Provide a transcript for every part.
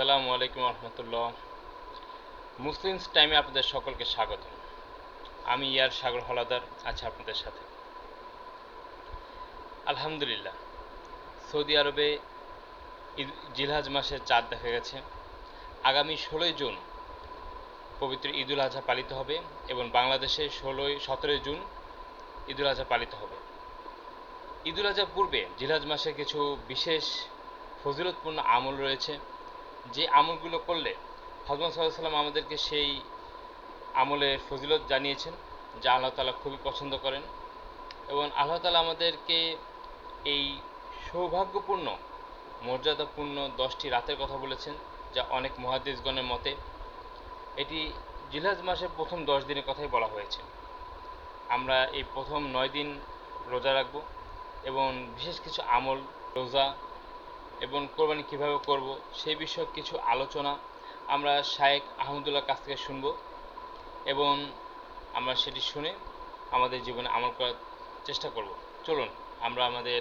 আসসালামু আলাইকুম রহমতুল্লাহ। মুসলিমস টাইমে আপনাদের সকলকে স্বাগত। আমি ইয়ার সাগর হলাদার আছি আপনাদের সাথে। আলহামদুলিল্লাহ, সৌদি আরবে জিলহজ মাসের চাঁদ দেখা গেছে। আগামী 16ই জুন পবিত্র ঈদুল আজহা পালিত হবে এবং বাংলাদেশে 17ই জুন ঈদুল আজহা পালিত হবে। ঈদুল আজহা পূর্বে জিলহজ মাসে কিছু বিশেষ ফজিলতপূর্ণ আমল রয়েছে, যে আমলগুলো করলে হযরত সাল্লাল্লাহু আলাইহি ওয়াসাল্লাম আমাদেরকে সেই আমলের ফজিলত জানিয়েছেন, যা আল্লাহ তাআলা খুবই পছন্দ করেন। এবং আল্লাহ তাআলা আমাদেরকে এই সৌভাগ্যপূর্ণ মর্যাদাপূর্ণ 10টি রাতের কথা বলেছেন, যা অনেক মুহাদ্দিসগণের মতে এটি জিলহজ মাসের প্রথম 10 দিনের কথাই বলা হয়েছে। আমরা এই প্রথম 9 দিন রোজা রাখব এবং বিশেষ কিছু আমল, রোজা এবং কোরবানি কিভাবে করব সেই বিষয়ে কিছু আলোচনা আমরা শায়েখ আহমদুল্লাহর কাছ থেকে শুনব এবং আমরা সেটি শুনে আমাদের জীবনে আমল করার চেষ্টা করব। চলুন আমরা আমাদের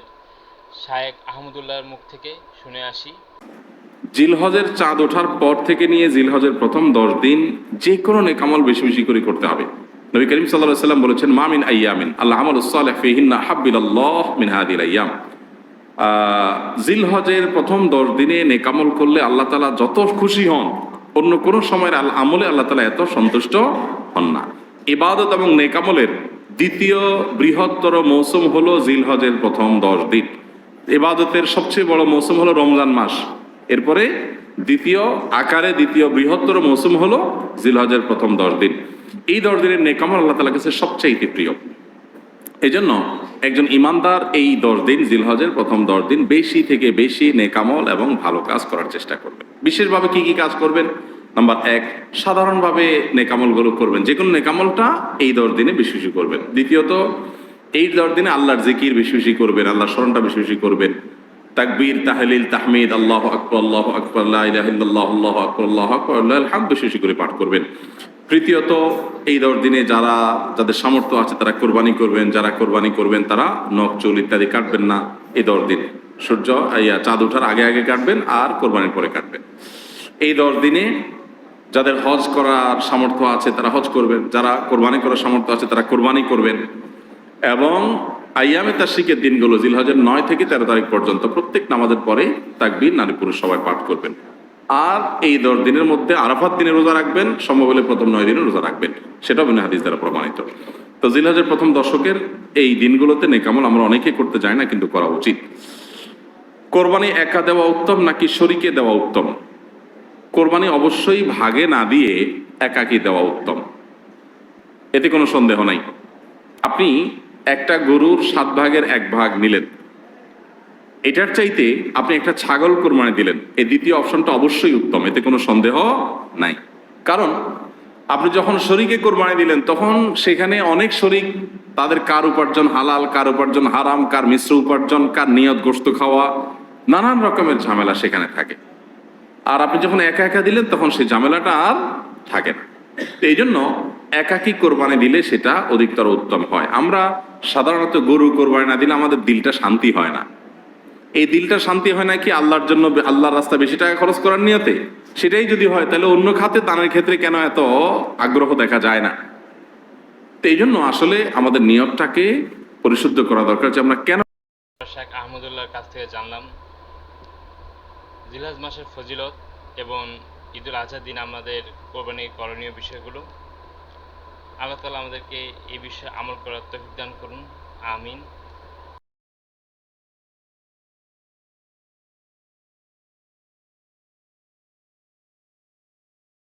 শায়েখ আহমদুল্লাহর মুখ থেকে শুনে আসি। জিলহজের চাঁদ ওঠার পর থেকে নিয়ে জিলহজের প্রথম 10 দিন যে কোনো নেক আমল বেশি বেশি করে করতে হবে। নবী করিম সাল্লাল্লাহু আলাইহি ওয়াসাল্লাম বলেছেন, মা মিন আইয়ামিন আল আমালুস সালিহ ফিহিন্না হাব্বিলাল্লাহ মিন হাদিল আইয়াম। জিলহজের প্রথম 10 দিনে নেক আমল করলে আল্লাহ তাআলা যত খুশি হন, অন্য কোন সময়ের আমলে আল্লাহ তাআলা এত সন্তুষ্ট হন না। ইবাদত এবং নেক আমলের দ্বিতীয় বৃহত্তর মৌসুম হলো জিলহজের প্রথম 10 দিন। ইবাদতের সবচেয়ে বড় মৌসুম হলো রমজান মাস, এরপরে দ্বিতীয় বৃহত্তর মৌসুম হলো জিলহজের প্রথম 10 দিন। এই 10 দিনের নেক আমল আল্লাহ তাআলার কাছে সবচাইতে প্রিয়। এই জন্য একজন ইমানদার এই 10 দিন, জিলহজের প্রথম 10 দিন বেশি থেকে বেশি নেক আমল এবং ভালো কাজ করার চেষ্টা করবেন। বিশেষভাবে কি কি কাজ করবেন? নাম্বার 1, সাধারণভাবে নেক আমলগুলো করবেন, যে কোনো নেক আমলটা এই 10 দিনে বেশি বেশি করবেন। দ্বিতীয়ত, এই 10 দিনে আল্লাহর জিকির বেশি বেশি করবেন, আল্লাহর স্মরণটা বেশি বেশি করবেন। তাকবীর, তাহলিল, তাহমিদ, আল্লাহু আকবার, লা ইলাহা ইল্লাল্লাহ, আল্লাহু আকবার, লাল হামদ বেশি বেশি করে পাঠ করবেন। তৃতীয়ত, এই 10 দিনে যাদের সামর্থ্য আছে তারা কোরবানি করবেন। যারা কোরবানি করবেন তারা নখ চুল ইত্যাদি কাটবেন না এই 10 দিন। চাঁদ ওঠার আগে আগে কাটবেন আর কোরবানির পরে কাটবেন। এই 10 দিনে যাদের হজ করার সামর্থ্য আছে তারা হজ করবেন, যারা কোরবানি করার সামর্থ্য আছে তারা কোরবানি করবেন। এবং আইয়ামে তাশরিকের দিনগুলো জিলহজের 9 থেকে 13 তারিখ পর্যন্ত প্রত্যেক নামাজের পরে তাকবীর নারী পুরুষ সবাই পাঠ করবেন। আর এই 10 দিনের মধ্যে আরাফাত দিনে রোজা রাখবেন, সম্ভব হলে প্রথম 9 দিনে রোজা রাখবেন, সেটাও বিনা হাদিস দ্বারা প্রমাণিত। তো জিলহজের প্রথম দশকের এই দিনগুলোতে নেক আমল আমরা অনেকে করতে যাই না, কিন্তু করা উচিত। কোরবানি একা দেওয়া উত্তম নাকি শরীকে দেওয়া উত্তম? কোরবানি অবশ্যই ভাগে না দিয়ে একাকী দেওয়া উত্তম, এতে কোনো সন্দেহ নাই। আপনি একটা গরুর 7 ভাগের 1 ভাগ নিলেন, এটার চাইতে আপনি একটা ছাগল কোরবানি দিলেন, এই দ্বিতীয় অপশনটা অবশ্যই উত্তম, এতে কোনো সন্দেহ নাই। কারণ আপনি যখন শরীকে কোরবানি দিলেন তখন সেখানে অনেক শরীক, তাদের কার উপার্জন হালাল, কার উপার্জন হারাম, কার মিশ্র উপার্জন, কার নিয়ত গোশত খাওয়া, নানান রকমের ঝামেলা সেখানে থাকে। আর আপনি যখন একা একা দিলেন তখন সেই ঝামেলাটা আর থাকে না। এই জন্য একাকী কোরবানি দিলে সেটা অধিকতর উত্তম হয়। আমরা সাধারণত গরু কোরবানি না দিলে আমাদের দিলটা শান্তি হয় না। এই দিলটা শান্তি হয় না কি আল্লাহর জন্য, আল্লাহর রাস্তা বেশি টাকা খরচ করার নিয়তে? সেটাই যদি হয় তাহলে অন্য খাতে দানের ক্ষেত্রে কেন এত আগ্রহ দেখা যায় না? তো এই জন্য আসলে আমাদের নিয়তটাকে পরিশুদ্ধ করা দরকার যে আমরা কেন। শায়েখ আহমদুল্লাহর কাছ থেকে জানলাম জিলহজ মাসের ফজিলত এবং ঈদুল আজহার দিন আমাদের কোরবানির করণীয় বিষয়গুলো। আল্লাহ তাআলা আমাদেরকে এই বিষয়ে আমল করার তৌফিক দান করুন, আমিন।